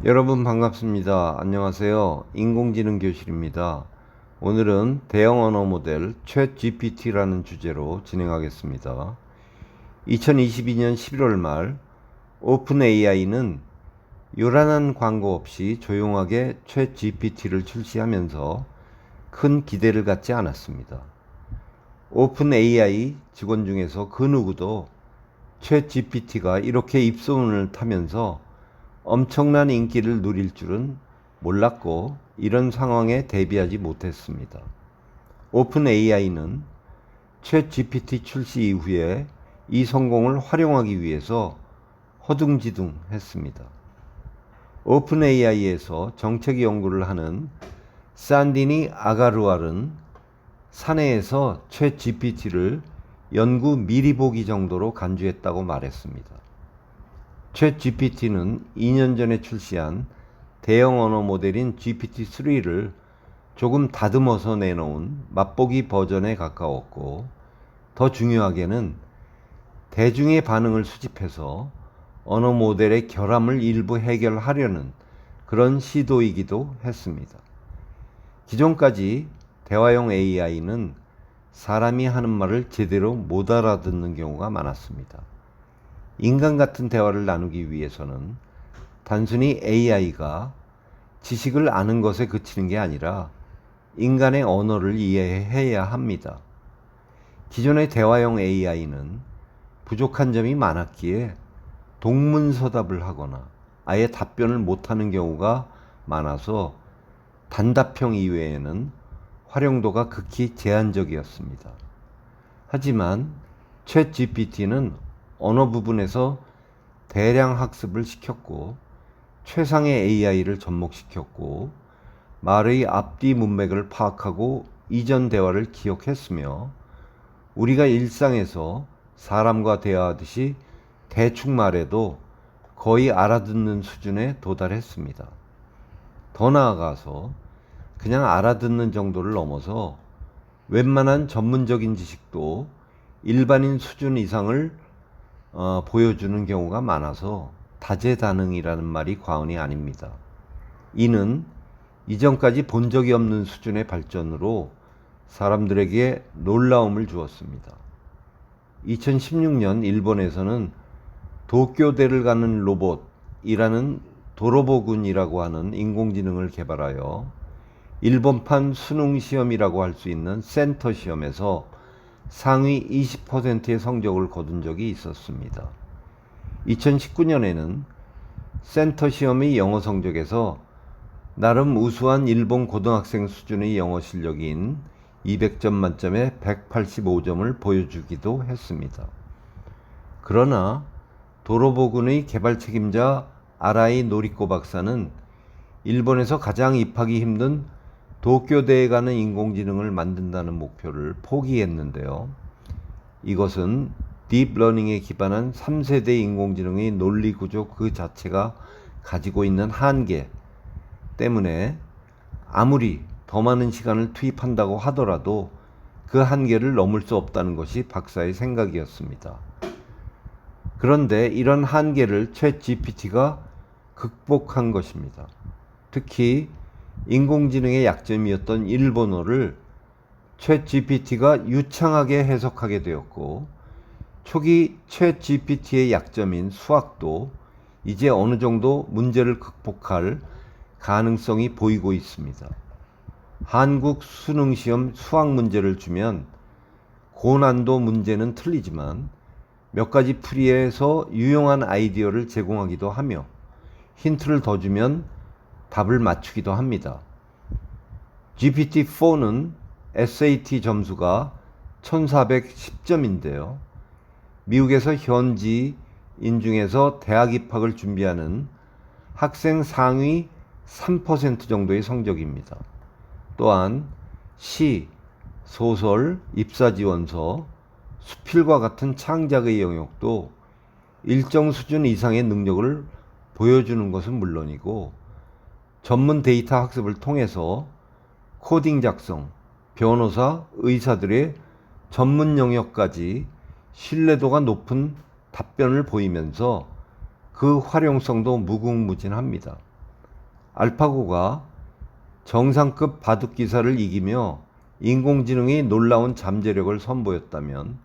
여러분 반갑습니다. 안녕하세요. 인공지능 교실입니다. 오늘은 대형 언어 모델 챗 GPT라는 주제로 진행하겠습니다. 2022년 11월 말 오픈 AI는 요란한 광고 없이 조용하게 챗 GPT를 출시하면서 큰 기대를 갖지 않았습니다. 오픈 AI 직원 중에서 그 누구도 챗 GPT가 이렇게 입소문을 타면서 엄청난 인기를 누릴 줄은 몰랐고 이런 상황에 대비하지 못했습니다. 오픈 AI는 챗 GPT 출시 이후에 이 성공을 활용하기 위해서 허둥지둥 했습니다. 오픈 AI에서 정책 연구를 하는 산디니 아가루알은 사내에서 챗 GPT를 연구 미리 보기 정도로 간주했다고 말했습니다. 챗 GPT는 2년 전에 출시한 대형 언어 모델인 GPT-3를 조금 다듬어서 내놓은 맛보기 버전에 가까웠고, 더 중요하게는 대중의 반응을 수집해서 언어 모델의 결함을 일부 해결하려는 그런 시도이기도 했습니다. 기존까지 대화용 AI는 사람이 하는 말을 제대로 못 알아듣는 경우가 많았습니다. 인간 같은 대화를 나누기 위해서는 단순히 AI가 지식을 아는 것에 그치는 게 아니라 인간의 언어를 이해해야 합니다. 기존의 대화형 AI는 부족한 점이 많았기에 동문서답을 하거나 아예 답변을 못하는 경우가 많아서 단답형 이외에는 활용도가 극히 제한적이었습니다. 하지만 챗 GPT는 언어 부분에서 대량 학습을 시켰고 최상의 AI를 접목시켰고 말의 앞뒤 문맥을 파악하고 이전 대화를 기억했으며 우리가 일상에서 사람과 대화하듯이 대충 말해도 거의 알아듣는 수준에 도달했습니다. 더 나아가서 그냥 알아듣는 정도를 넘어서 웬만한 전문적인 지식도 일반인 수준 이상을 보여주는 경우가 많아서 다재다능이라는 말이 과언이 아닙니다. 이는 이전까지 본 적이 없는 수준의 발전으로 사람들에게 놀라움을 주었습니다. 2016년 일본에서는 도쿄대를 가는 로봇이라는 도로보군이라고 하는 인공지능을 개발하여 일본판 수능 시험이라고 할 수 있는 센터 시험에서 상위 20%의 성적을 거둔 적이 있었습니다. 2019년에는 센터 시험의 영어 성적에서 나름 우수한 일본 고등학생 수준의 영어 실력인 200점 만점에 185점을 보여주기도 했습니다. 그러나 도로보군의 개발 책임자 아라이 노리코 박사는 일본에서 가장 입학이 힘든 도쿄대에 가는 인공지능을 만든다는 목표를 포기했는데요. 이것은 딥러닝에 기반한 3세대 인공지능의 논리 구조 그 자체가 가지고 있는 한계 때문에 아무리 더 많은 시간을 투입한다고 하더라도 그 한계를 넘을 수 없다는 것이 박사의 생각이었습니다. 그런데 이런 한계를 챗 GPT가 극복한 것입니다. 특히 인공지능의 약점이었던 일본어를 챗 GPT가 유창하게 해석하게 되었고, 초기 챗 GPT의 약점인 수학도 이제 어느 정도 문제를 극복할 가능성이 보이고 있습니다. 한국 수능시험 수학 문제를 주면 고난도 문제는 틀리지만 몇 가지 풀이해서 유용한 아이디어를 제공하기도 하며 힌트를 더 주면 답을 맞추기도 합니다. GPT-4는 SAT 점수가 1410점인데요. 미국에서 현지인 중에서 대학 입학을 준비하는 학생 상위 3% 정도의 성적입니다. 또한 시, 소설, 입사지원서, 수필과 같은 창작의 영역도 일정 수준 이상의 능력을 보여주는 것은 물론이고 전문 데이터 학습을 통해서 코딩 작성, 변호사, 의사들의 전문 영역까지 신뢰도가 높은 답변을 보이면서 그 활용성도 무궁무진합니다. 알파고가 정상급 바둑 기사를 이기며 인공지능이 놀라운 잠재력을 선보였다면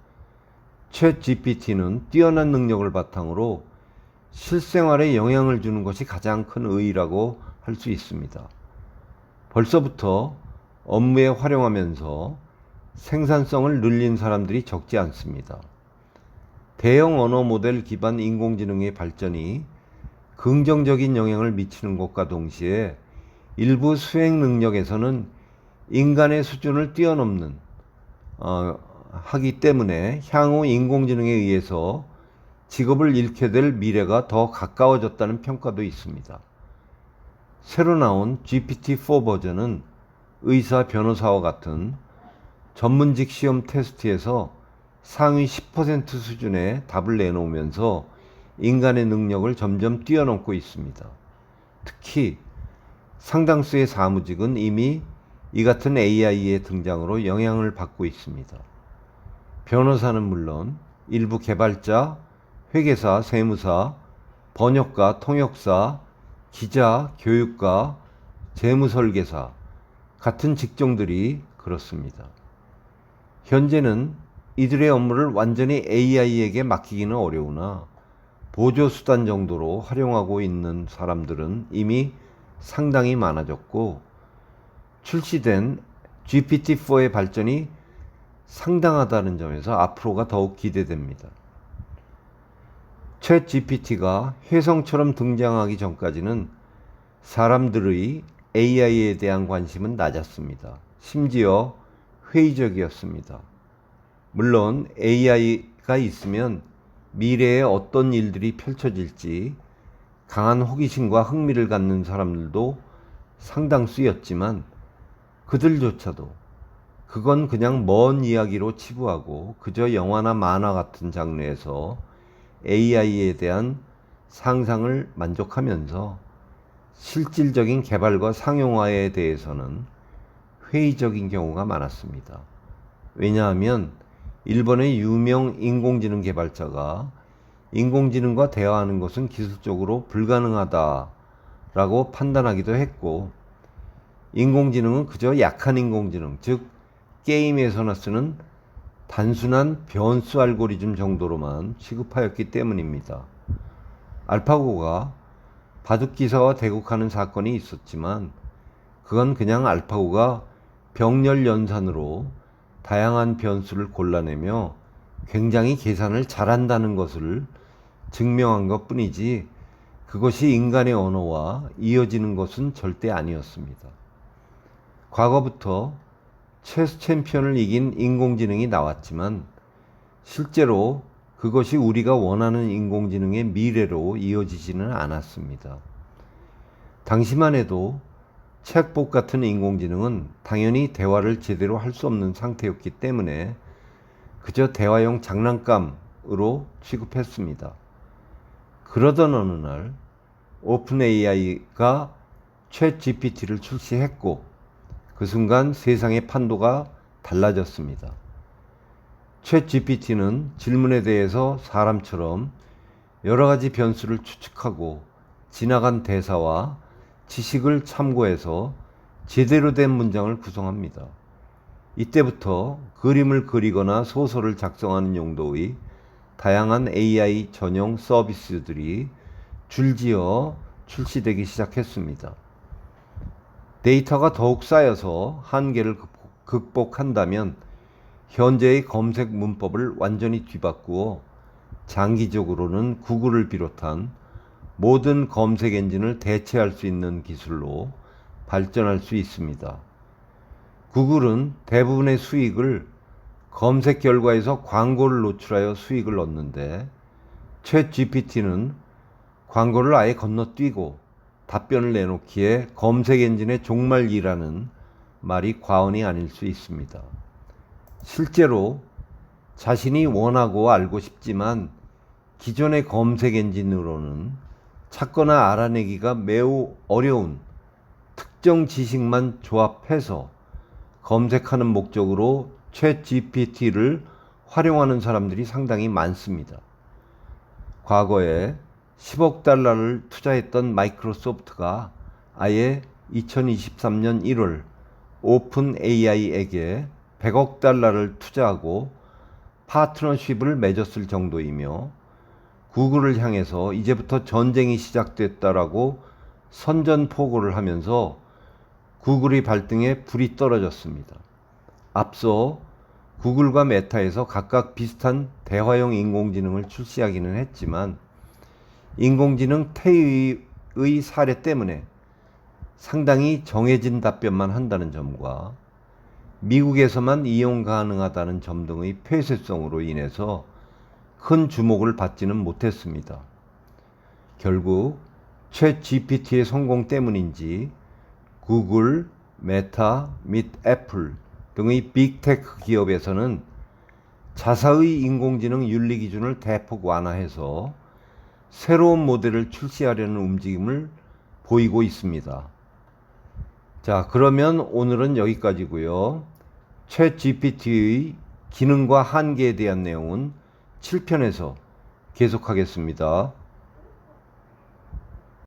챗 GPT는 뛰어난 능력을 바탕으로 실생활에 영향을 주는 것이 가장 큰 의의라고 할 수 있습니다. 벌써부터 업무에 활용하면서 생산성을 늘린 사람들이 적지 않습니다. 대형 언어 모델 기반 인공지능의 발전이 긍정적인 영향을 미치는 것과 동시에 일부 수행 능력에서는 인간의 수준을 뛰어넘는 하기 때문에 향후 인공지능에 의해서 직업을 잃게 될 미래가 더 가까워졌다는 평가도 있습니다. 새로 나온 GPT-4 버전은 의사, 변호사와 같은 전문직 시험 테스트에서 상위 10% 수준의 답을 내놓으면서 인간의 능력을 점점 뛰어넘고 있습니다. 특히 상당수의 사무직은 이미 이 같은 AI의 등장으로 영향을 받고 있습니다. 변호사는 물론 일부 개발자, 회계사, 세무사, 번역가, 통역사, 기자, 교육가, 재무설계사 같은 직종들이 그렇습니다. 현재는 이들의 업무를 완전히 AI에게 맡기기는 어려우나 보조수단 정도로 활용하고 있는 사람들은 이미 상당히 많아졌고 출시된 GPT-4의 발전이 상당하다는 점에서 앞으로가 더욱 기대됩니다. 챗 GPT가 혜성처럼 등장하기 전까지는 사람들의 AI에 대한 관심은 낮았습니다. 심지어 회의적이었습니다. 물론 AI가 있으면 미래에 어떤 일들이 펼쳐질지 강한 호기심과 흥미를 갖는 사람들도 상당수였지만 그들조차도 그건 그냥 먼 이야기로 치부하고 그저 영화나 만화 같은 장르에서 AI에 대한 상상을 만족하면서 실질적인 개발과 상용화에 대해서는 회의적인 경우가 많았습니다. 왜냐하면 일본의 유명 인공지능 개발자가 인공지능과 대화하는 것은 기술적으로 불가능하다라고 판단하기도 했고 인공지능은 그저 약한 인공지능, 즉 게임에서나 쓰는 단순한 변수 알고리즘 정도로만 취급하였기 때문입니다. 알파고가 바둑기사와 대국하는 사건이 있었지만 그건 그냥 알파고가 병렬 연산으로 다양한 변수를 골라내며 굉장히 계산을 잘한다는 것을 증명한 것 뿐이지 그것이 인간의 언어와 이어지는 것은 절대 아니었습니다. 과거부터 체스 챔피언을 이긴 인공지능이 나왔지만 실제로 그것이 우리가 원하는 인공지능의 미래로 이어지지는 않았습니다. 당시만 해도 챗봇 같은 인공지능은 당연히 대화를 제대로 할 수 없는 상태였기 때문에 그저 대화용 장난감으로 취급했습니다. 그러던 어느 날 오픈 AI가 챗 GPT를 출시했고 그 순간 세상의 판도가 달라졌습니다. 챗 GPT는 질문에 대해서 사람처럼 여러 가지 변수를 추측하고 지나간 대사와 지식을 참고해서 제대로 된 문장을 구성합니다. 이때부터 그림을 그리거나 소설을 작성하는 용도의 다양한 AI 전용 서비스들이 줄지어 출시되기 시작했습니다. 데이터가 더욱 쌓여서 한계를 극복한다면 현재의 검색 문법을 완전히 뒤바꾸어 장기적으로는 구글을 비롯한 모든 검색 엔진을 대체할 수 있는 기술로 발전할 수 있습니다. 구글은 대부분의 수익을 검색 결과에서 광고를 노출하여 수익을 얻는데 챗 GPT는 광고를 아예 건너뛰고 답변을 내놓기에 검색 엔진의 종말이라는 말이 과언이 아닐 수 있습니다. 실제로 자신이 원하고 알고 싶지만 기존의 검색 엔진으로는 찾거나 알아내기가 매우 어려운 특정 지식만 조합해서 검색하는 목적으로 챗 GPT를 활용하는 사람들이 상당히 많습니다. 과거에 10억 달러를 투자했던 마이크로소프트가 아예 2023년 1월 오픈 AI에게 100억 달러를 투자하고 파트너십을 맺었을 정도이며 구글을 향해서 이제부터 전쟁이 시작됐다라고 선전포고를 하면서 구글의 발등에 불이 떨어졌습니다. 앞서 구글과 메타에서 각각 비슷한 대화형 인공지능을 출시하기는 했지만 인공지능 태의의 사례 때문에 상당히 정해진 답변만 한다는 점과 미국에서만 이용 가능하다는 점 등의 폐쇄성으로 인해서 큰 주목을 받지는 못했습니다. 결국 챗 GPT의 성공 때문인지 구글, 메타 및 애플 등의 빅테크 기업에서는 자사의 인공지능 윤리 기준을 대폭 완화해서 새로운 모델을 출시하려는 움직임을 보이고 있습니다. 자, 그러면 오늘은 여기까지고요. 챗 GPT의 기능과 한계에 대한 내용은 7편에서 계속하겠습니다.